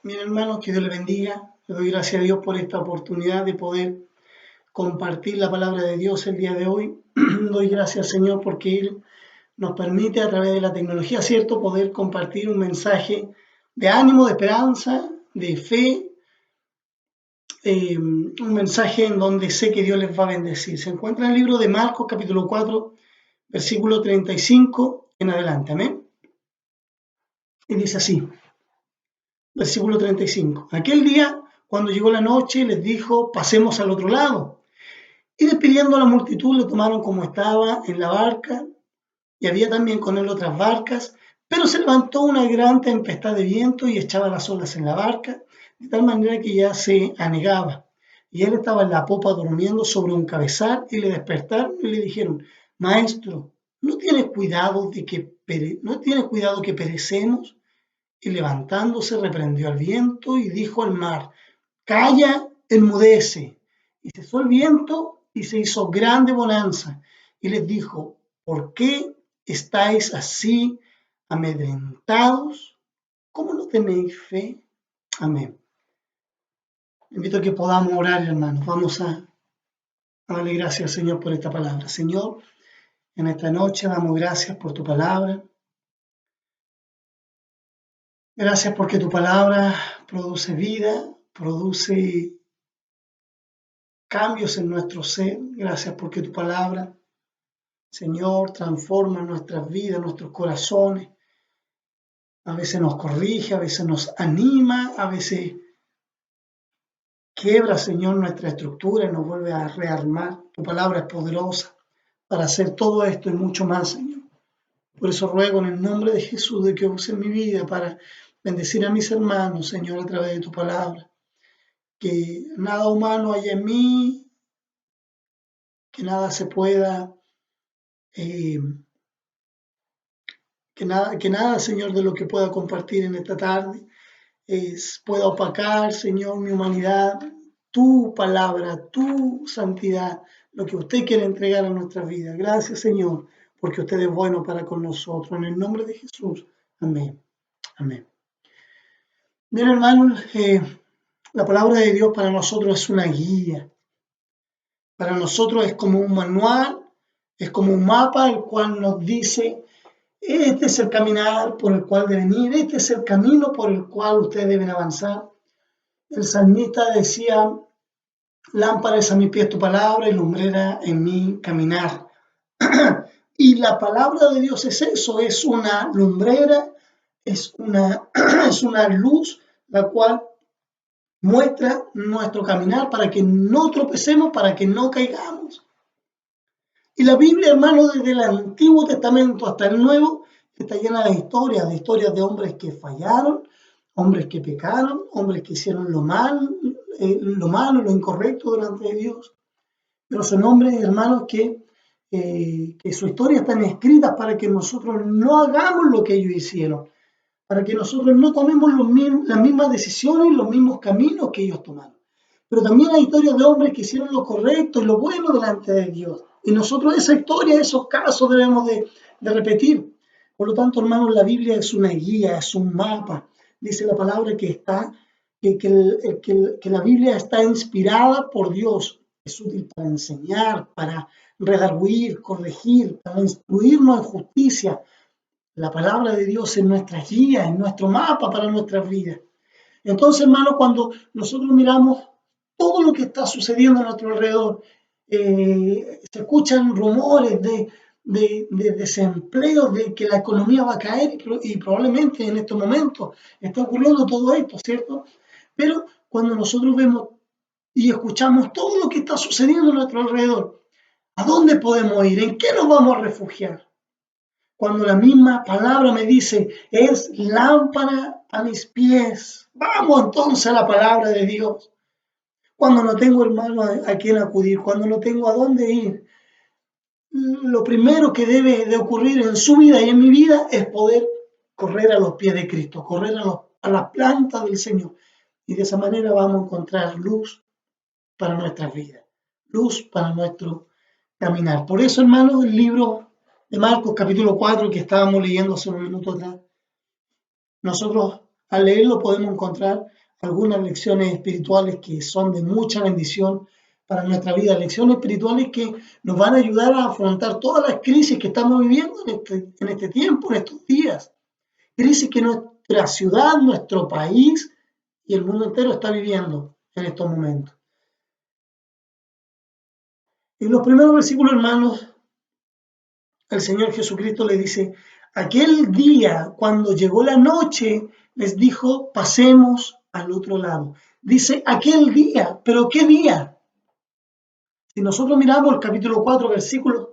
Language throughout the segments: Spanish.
Miren, hermanos, que Dios les bendiga. Le doy gracias a Dios por esta oportunidad de poder compartir la palabra de Dios el día de hoy. Doy gracias al Señor porque Él nos permite a través de la tecnología, ¿cierto?, poder compartir un mensaje de ánimo, de esperanza, de fe, un mensaje en donde sé que Dios les va a bendecir. Se encuentra en el libro de Marcos, capítulo 4, versículo 35 en adelante. Amén. Y dice así. Versículo 35. Aquel día, cuando llegó la noche, les dijo, pasemos al otro lado. Y despidiendo a la multitud, le tomaron como estaba en la barca, y había también con él otras barcas, pero se levantó una gran tempestad de viento y echaba las olas en la barca, de tal manera que ya se anegaba. Y él estaba en la popa durmiendo sobre un cabezal, y le despertaron y le dijeron, Maestro, ¿no tienes cuidado que perecemos? Y levantándose reprendió al viento y dijo al mar, calla, enmudece. Y cesó el viento y se hizo grande bonanza. Y les dijo, ¿por qué estáis así amedrentados? ¿Cómo no tenéis fe? Amén. Invito a que podamos orar, hermanos. Vamos a darle gracias al Señor por esta palabra. Señor, en esta noche damos gracias por tu palabra. Gracias porque tu palabra produce vida, produce cambios en nuestro ser. Gracias porque tu palabra, Señor, transforma nuestras vidas, nuestros corazones. A veces nos corrige, a veces nos anima, a veces quiebra, Señor, nuestra estructura y nos vuelve a rearmar. Tu palabra es poderosa para hacer todo esto y mucho más, Señor. Por eso ruego en el nombre de Jesús de que use mi vida para bendecir a mis hermanos, Señor, a través de tu palabra. Que nada humano haya en mí, que nada se pueda, que nada, Señor, de lo que pueda compartir en esta tarde pueda opacar, Señor, mi humanidad, tu palabra, tu santidad, lo que usted quiere entregar a nuestra vida. Gracias, Señor, porque usted es bueno para con nosotros. En el nombre de Jesús. Amén. Amén. Bien, hermanos, la palabra de Dios para nosotros es una guía. Para nosotros es como un manual, es como un mapa, el cual nos dice, este es el caminar por el cual deben ir, este es el camino por el cual ustedes deben avanzar. El salmista decía, lámpara es a mi pies tu palabra y lumbrera en mi caminar. Y la palabra de Dios es eso, es una lumbrera, es una luz, la cual muestra nuestro caminar para que no tropecemos, para que no caigamos. Y la Biblia, hermano, desde el Antiguo Testamento hasta el Nuevo, está llena de historias de hombres que fallaron, hombres que pecaron, hombres que hicieron lo malo, lo incorrecto delante de Dios. Pero son hombres, hermanos, que su historia están escritas para que nosotros no hagamos lo que ellos hicieron, para que nosotros no tomemos las mismas decisiones y los mismos caminos que ellos tomaron. Pero también hay historias de hombres que hicieron lo correcto y lo bueno delante de Dios. Y nosotros esa historia, esos casos debemos de repetir. Por lo tanto, hermanos, la Biblia es una guía, es un mapa. Dice la palabra que la Biblia está inspirada por Dios. Es útil para enseñar, para redarguir, corregir, para instruirnos en justicia. La palabra de Dios es nuestra guía, es nuestro mapa para nuestras vidas. Entonces, hermanos, cuando nosotros miramos todo lo que está sucediendo a nuestro alrededor, se escuchan rumores de desempleo, de que la economía va a caer y probablemente en estos momentos está ocurriendo todo esto, ¿cierto? Pero cuando nosotros vemos y escuchamos todo lo que está sucediendo a nuestro alrededor, ¿a dónde podemos ir? ¿En qué nos vamos a refugiar? Cuando la misma palabra me dice, es lámpara a mis pies. Vamos entonces a la palabra de Dios. Cuando no tengo, hermano, a quién acudir, cuando no tengo a dónde ir, lo primero que debe de ocurrir en su vida y en mi vida es poder correr a los pies de Cristo, correr a la planta del Señor. Y de esa manera vamos a encontrar luz para nuestras vidas, luz para nuestro caminar. Por eso, hermanos, el libro de Marcos capítulo 4 que estábamos leyendo hace un minuto atrás, nosotros Al leerlo podemos encontrar algunas lecciones espirituales que son de mucha bendición para nuestra vida, lecciones espirituales que nos van a ayudar a afrontar todas las crisis que estamos viviendo en este tiempo, en estos días. Crisis que nuestra ciudad, nuestro país y el mundo entero está viviendo en estos momentos. En los primeros versículos, hermanos, el Señor Jesucristo le dice, aquel día cuando llegó la noche, les dijo, pasemos al otro lado. Dice aquel día, pero ¿qué día? Si nosotros miramos el capítulo 4, versículo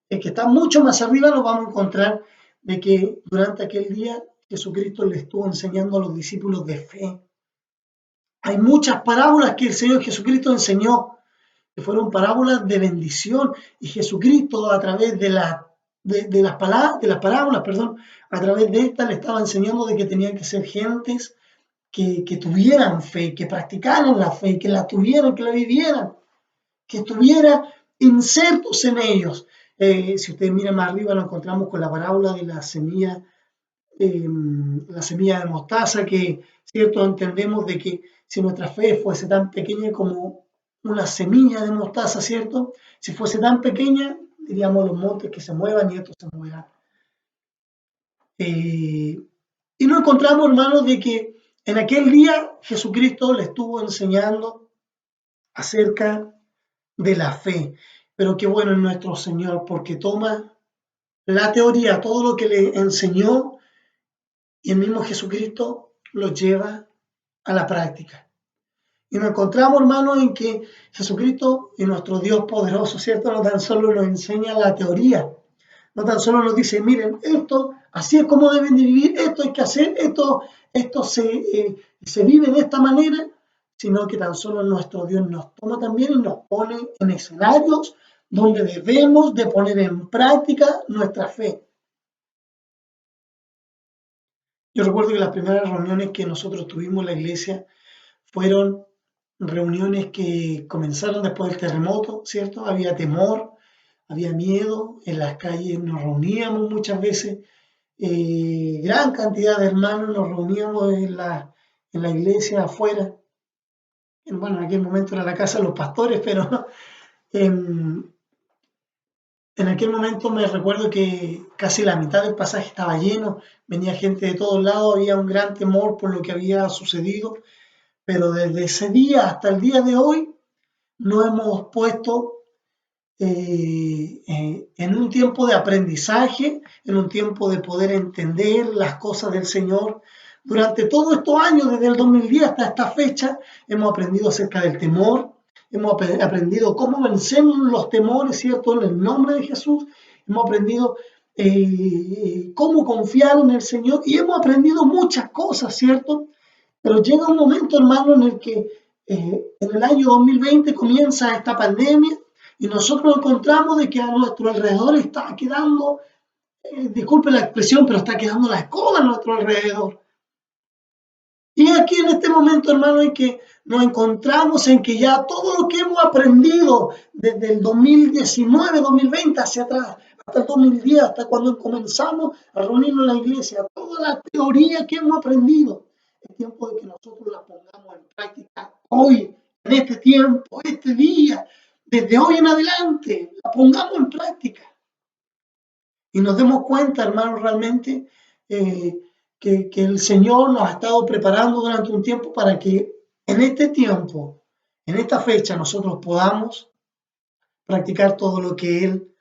que está mucho más arriba, nos vamos a encontrar de que durante aquel día Jesucristo le estuvo enseñando a los discípulos de fe. Hay muchas parábolas que el Señor Jesucristo enseñó, que fueron parábolas de bendición, y Jesucristo a través de las parábolas, a través de estas le estaba enseñando de que tenían que ser gentes que tuvieran fe, que practicaran la fe, que la tuvieran, que la vivieran, que estuviera insertos en ellos. Si ustedes miran más arriba, nos encontramos con la parábola de la semilla de mostaza, que cierto entendemos de que si nuestra fe fuese tan pequeña como una semilla de mostaza, cierto, si fuese tan pequeña, diríamos los montes que se muevan y estos se moverán. Y nos encontramos, hermanos, de que en aquel día Jesucristo le estuvo enseñando acerca de la fe. Pero qué bueno es nuestro Señor, porque toma la teoría, todo lo que le enseñó, y el mismo Jesucristo lo lleva a la práctica. Y nos encontramos, hermanos, en que Jesucristo y nuestro Dios poderoso, ¿cierto? No tan solo nos enseña la teoría, no tan solo nos dice, miren, esto, así es como deben de vivir, esto hay que hacer, esto se vive de esta manera, sino que tan solo nuestro Dios nos toma también y nos pone en escenarios donde debemos de poner en práctica nuestra fe. Yo recuerdo que las primeras reuniones que nosotros tuvimos en la iglesia fueron reuniones que comenzaron después del terremoto, ¿cierto? Había temor, había miedo, en las calles nos reuníamos muchas veces, gran cantidad de hermanos nos reuníamos en la iglesia afuera. Bueno, en aquel momento era la casa de los pastores, pero en aquel momento me recuerdo que casi la mitad del pasaje estaba lleno, venía gente de todos lados, había un gran temor por lo que había sucedido, pero desde ese día hasta el día de hoy nos hemos puesto en un tiempo de aprendizaje, en un tiempo de poder entender las cosas del Señor. Durante todos estos años, desde el 2010 hasta esta fecha, hemos aprendido acerca del temor, hemos aprendido cómo vencer los temores, ¿cierto? En el nombre de Jesús, hemos aprendido cómo confiar en el Señor y hemos aprendido muchas cosas, ¿cierto? Pero llega un momento, hermano, en el que en el año 2020 comienza esta pandemia y nosotros encontramos de que a nuestro alrededor está quedando, disculpe la expresión, pero está quedando la escoba a nuestro alrededor. Y aquí en este momento, hermano, en que nos encontramos en que ya todo lo que hemos aprendido desde el 2019, 2020 hacia atrás, hasta el 2010, hasta cuando comenzamos a reunirnos en la iglesia, toda la teoría que hemos aprendido, es tiempo de que nosotros la pongamos en práctica hoy, en este tiempo, este día, desde hoy en adelante, la pongamos en práctica. Y nos demos cuenta, hermanos, realmente que el Señor nos ha estado preparando durante un tiempo para que en este tiempo, en esta fecha, nosotros podamos practicar todo lo que Él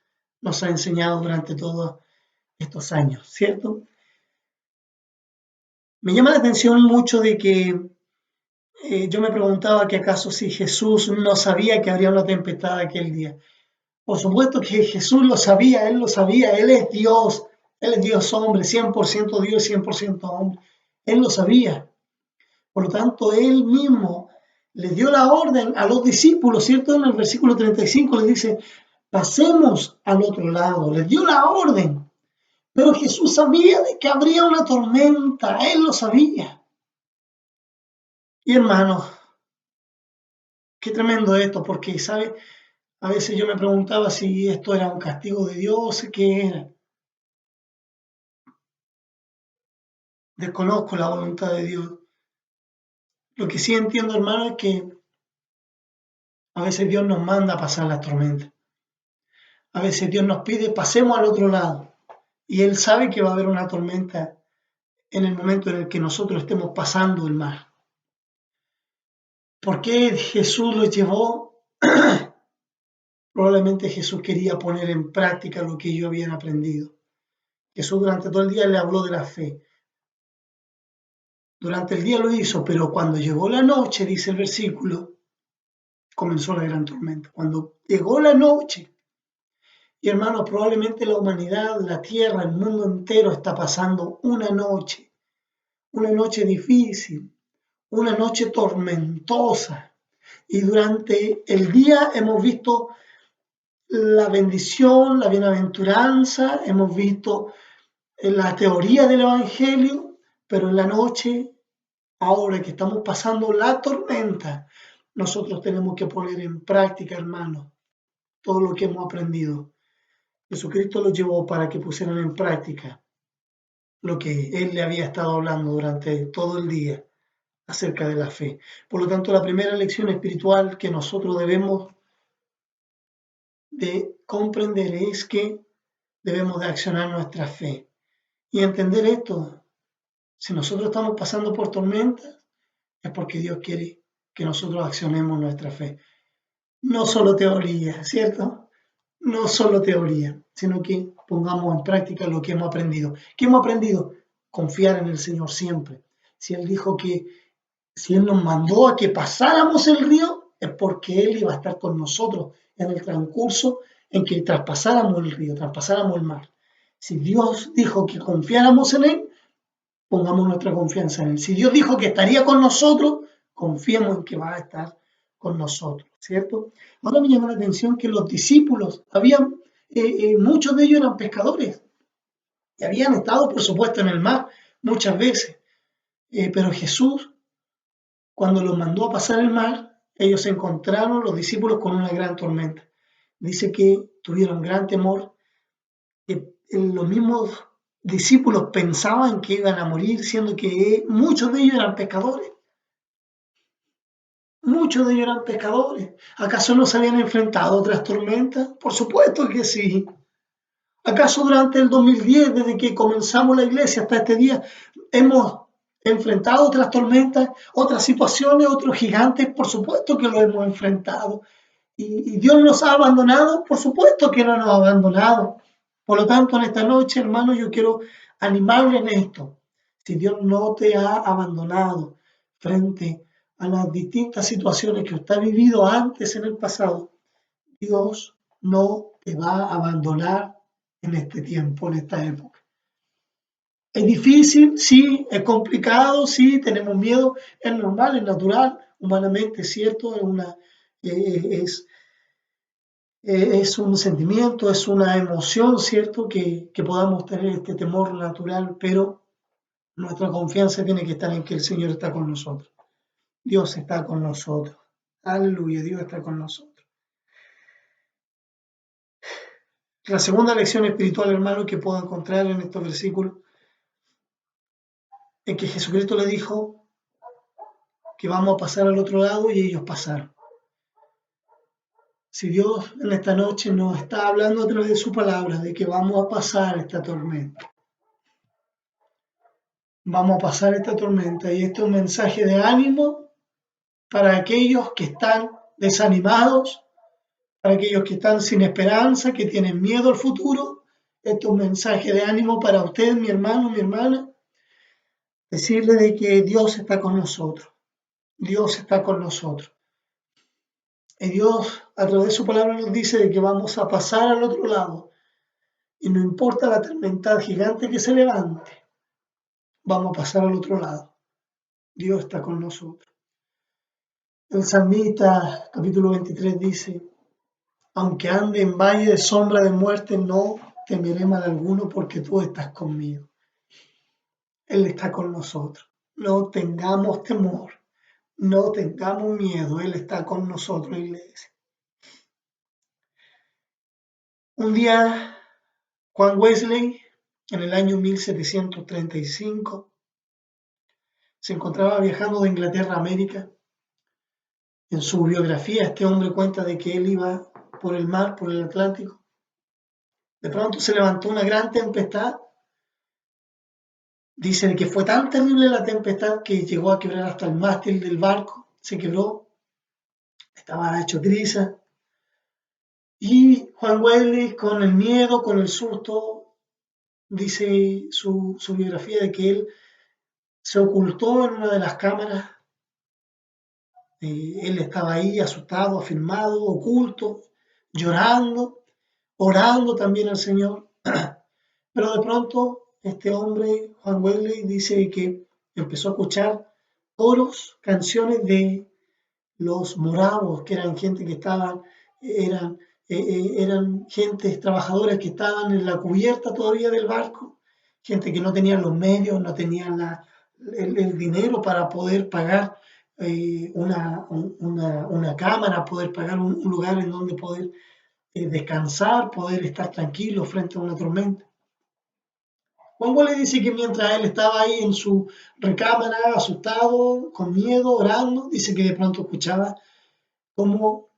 nos ha enseñado durante todos estos años, ¿cierto? Me llama la atención mucho de que yo me preguntaba que acaso si Jesús no sabía que habría una tempestad aquel día. Por supuesto que Jesús lo sabía, Él Él es Dios hombre, 100% Dios, 100% hombre. Él lo sabía. Por lo tanto, Él mismo le dio la orden a los discípulos, ¿cierto? En el versículo 35 le dice, pasemos al otro lado. Les dio la orden. Pero Jesús sabía de que habría una tormenta, Él lo sabía. Y hermanos, qué tremendo esto, porque, ¿sabe? A veces yo me preguntaba si esto era un castigo de Dios, qué era. desconozco la voluntad de Dios. Lo que sí entiendo, hermano, es que a veces Dios nos manda a pasar las tormentas. A veces Dios nos pide, pasemos al otro lado. Y Él sabe que va a haber una tormenta en el momento en el que nosotros estemos pasando el mar. ¿Por qué Jesús lo llevó? Probablemente Jesús quería poner en práctica lo que ellos habían aprendido. Jesús durante todo el día le habló de la fe. Durante el día lo hizo, pero cuando llegó la noche, dice el versículo, comenzó la gran tormenta. Cuando llegó la noche, y hermanos, probablemente la humanidad, la tierra, el mundo entero está pasando una noche difícil, una noche tormentosa. Y durante el día hemos visto la bendición, la bienaventuranza, hemos visto la teoría del Evangelio, pero en la noche, ahora que estamos pasando la tormenta, nosotros tenemos que poner en práctica, hermanos, todo lo que hemos aprendido. Jesucristo lo llevó para que pusieran en práctica lo que Él le había estado hablando durante todo el día acerca de la fe. Por lo tanto, la primera lección espiritual que nosotros debemos de comprender es que debemos de accionar nuestra fe. Y entender esto, si nosotros estamos pasando por tormentas, es porque Dios quiere que nosotros accionemos nuestra fe. No solo teoría, ¿cierto? No solo teoría, sino que pongamos en práctica lo que hemos aprendido. ¿Qué hemos aprendido? Confiar en el Señor siempre. Si Él dijo que si Él nos mandó a que pasáramos el río, es porque Él iba a estar con nosotros en el transcurso en que traspasáramos el río, traspasáramos el mar. Si Dios dijo que confiáramos en Él, pongamos nuestra confianza en Él. Si Dios dijo que estaría con nosotros, confiemos en que va a estar con nosotros, ¿cierto? Ahora me llama la atención que los discípulos, muchos de ellos eran pescadores y habían estado, por supuesto, en el mar muchas veces, pero Jesús, cuando los mandó a pasar el mar, ellos se encontraron, los discípulos, con una gran tormenta. Dice que tuvieron gran temor, que los mismos discípulos pensaban que iban a morir, siendo que muchos de ellos eran pescadores. Muchos de ellos eran pescadores. ¿Acaso no se habían enfrentado a otras tormentas? Por supuesto que sí. ¿Acaso durante el 2010, desde que comenzamos la iglesia hasta este día, hemos enfrentado otras tormentas, otras situaciones, otros gigantes? Por supuesto que lo hemos enfrentado. ¿Y Dios nos ha abandonado? Por supuesto que no nos ha abandonado. Por lo tanto, en esta noche, hermano, yo quiero animarle en esto. Si Dios no te ha abandonado frente a las distintas situaciones que usted ha vivido antes en el pasado, Dios no te va a abandonar en este tiempo, en esta época. Es difícil, sí, es complicado, sí, tenemos miedo, es normal, es natural, humanamente, ¿cierto? Es, es un sentimiento, es una emoción, ¿cierto? Que podamos tener este temor natural, pero nuestra confianza tiene que estar en que el Señor está con nosotros. Dios está con nosotros. Aleluya, Dios está con nosotros. La segunda lección espiritual, hermano, que puedo encontrar en estos versículos es que Jesucristo le dijo que vamos a pasar al otro lado y ellos pasaron. Si Dios en esta noche nos está hablando a través de su palabra de que vamos a pasar esta tormenta, vamos a pasar esta tormenta, y este es un mensaje de ánimo para aquellos que están desanimados, para aquellos que están sin esperanza, que tienen miedo al futuro. Este es un mensaje de ánimo para usted, mi hermano, mi hermana, decirle de que Dios está con nosotros. Dios está con nosotros. Y Dios, a través de su palabra, nos dice de que vamos a pasar al otro lado. Y no importa la tormenta gigante que se levante, vamos a pasar al otro lado. Dios está con nosotros. El Salmista, capítulo 23, dice: aunque ande en valle de sombra de muerte, no temeré mal alguno, porque tú estás conmigo. Él está con nosotros. No tengamos temor, no tengamos miedo. Él está con nosotros, iglesia. Un día, Juan Wesley, en el año 1735, se encontraba viajando de Inglaterra a América. En su biografía, este hombre cuenta de que él iba por el mar, por el Atlántico. De pronto se levantó una gran tempestad. Dicen que fue tan terrible la tempestad que llegó a quebrar hasta el mástil del barco. Se quebró, estaba hecho trizas. Y Juan Wesley, con el miedo, con el susto, dice su biografía de que él se ocultó en una de las cámaras. Él estaba ahí asustado, afirmado, oculto, llorando, orando también al Señor. Pero de pronto este hombre, Juan Wesley, dice que empezó a escuchar coros, canciones de los moravos, que eran gente que estaban, eran gentes trabajadoras que estaban en la cubierta todavía del barco, gente que no tenían los medios, no tenían el dinero para poder pagar una cámara, poder pagar un lugar en donde poder descansar, poder estar tranquilo frente a una tormenta. Juan le dice que mientras él estaba ahí en su recámara, asustado, con miedo, orando, dice que de pronto escuchaba como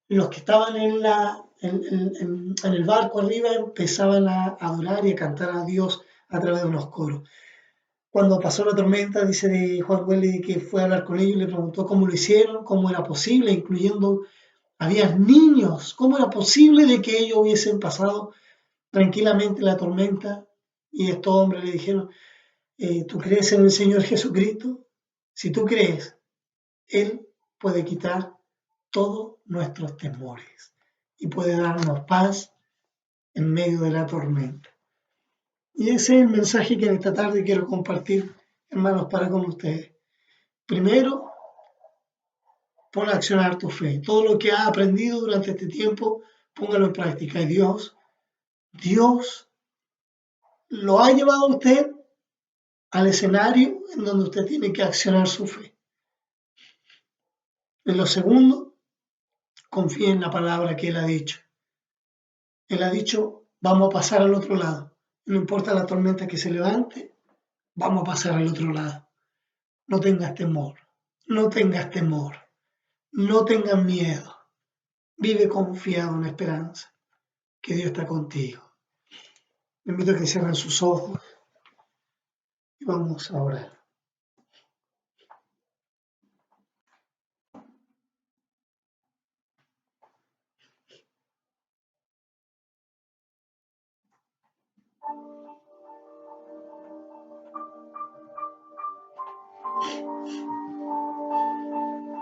los que estaban en el barco arriba empezaban a adorar y a cantar a Dios a través de unos coros. Cuando pasó la tormenta, dice de Juan Wesley que fue a hablar con ellos y le preguntó cómo lo hicieron, cómo era posible, incluyendo, había niños, cómo era posible de que ellos hubiesen pasado tranquilamente la tormenta. Y estos hombres le dijeron, ¿tú crees en el Señor Jesucristo? Si tú crees, Él puede quitar todos nuestros temores y puede darnos paz en medio de la tormenta. Y ese es el mensaje que en esta tarde quiero compartir, hermanos, para con ustedes. Primero, pon a accionar tu fe. Todo lo que has aprendido durante este tiempo, póngalo en práctica. Y Dios lo ha llevado a usted al escenario en donde usted tiene que accionar su fe. En lo segundo, confíe en la palabra que Él ha dicho. Él ha dicho, vamos a pasar al otro lado. No importa la tormenta que se levante, vamos a pasar al otro lado. No tengas temor, no tengas temor, no tengas miedo. Vive confiado en la esperanza, que Dios está contigo. Le invito a que cierren sus ojos y vamos a orar.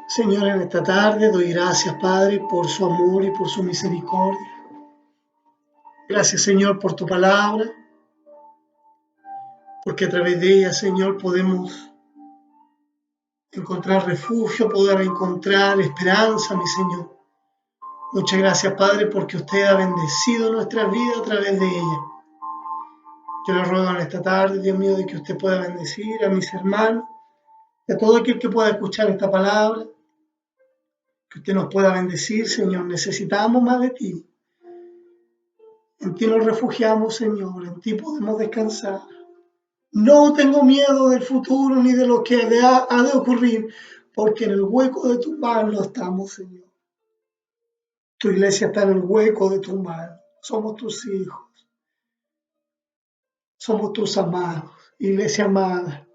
Señor, en esta tarde doy gracias, Padre, por su amor y por su misericordia. Gracias, Señor, por tu palabra, porque a través de ella, Señor, podemos encontrar refugio, poder encontrar esperanza, mi Señor. Muchas gracias, Padre, porque usted ha bendecido nuestra vida a través de ella. Yo le ruego en esta tarde, Dios mío, de que usted pueda bendecir a mis hermanos, y a todo aquel que pueda escuchar esta palabra, que usted nos pueda bendecir, Señor. Necesitamos más de ti. En ti nos refugiamos, Señor, en ti podemos descansar. No tengo miedo del futuro ni de lo que ha de ocurrir, porque en el hueco de tu mano estamos, Señor. Tu iglesia está en el hueco de tu mano. Somos tus hijos. Somos tus amados. Iglesia amada,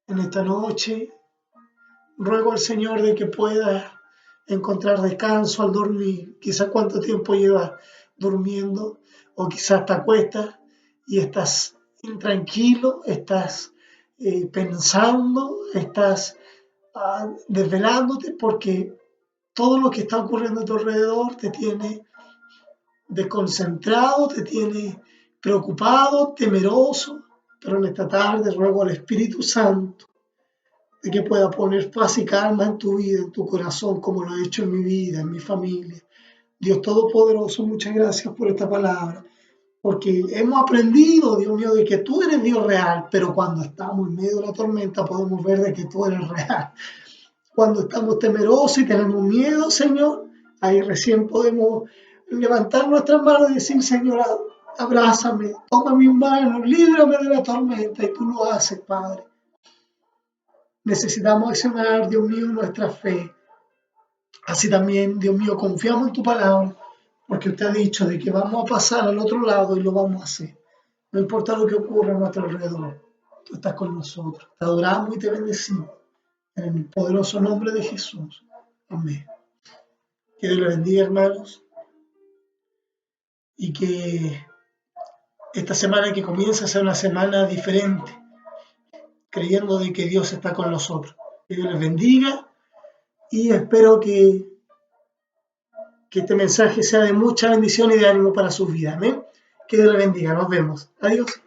en esta noche ruego al Señor de que pueda encontrar descanso al dormir. Quizá cuánto tiempo llevas durmiendo o quizás te acuestas y estás intranquilo, estás pensando, estás desvelándote porque todo lo que está ocurriendo a tu alrededor te tiene desconcentrado, te tiene preocupado, temeroso. Pero en esta tarde ruego al Espíritu Santo de que pueda poner paz y calma en tu vida, en tu corazón, como lo ha hecho en mi vida, en mi familia. Dios Todopoderoso, muchas gracias por esta palabra, porque hemos aprendido, Dios mío, de que tú eres Dios real, pero cuando estamos en medio de la tormenta podemos ver de que tú eres real. Cuando estamos temerosos y tenemos miedo, Señor, ahí recién podemos levantar nuestras manos y decir, Señor, Abrázame, toma mis manos, líbrame de la tormenta y tú lo haces, Padre. Necesitamos accionar, Dios mío, nuestra fe. Así también, Dios mío, confiamos en tu palabra, porque usted ha dicho de que vamos a pasar al otro lado y lo vamos a hacer. No importa lo que ocurra a nuestro alrededor, tú estás con nosotros. Te adoramos y te bendecimos. En el poderoso nombre de Jesús. Amén. Que Dios les bendiga, hermanos, y que esta semana que comienza sea una semana diferente, creyendo de que Dios está con nosotros. Que Dios les bendiga y espero que este mensaje sea de mucha bendición y de ánimo para sus vidas. Amén. Que Dios les bendiga. Nos vemos. Adiós.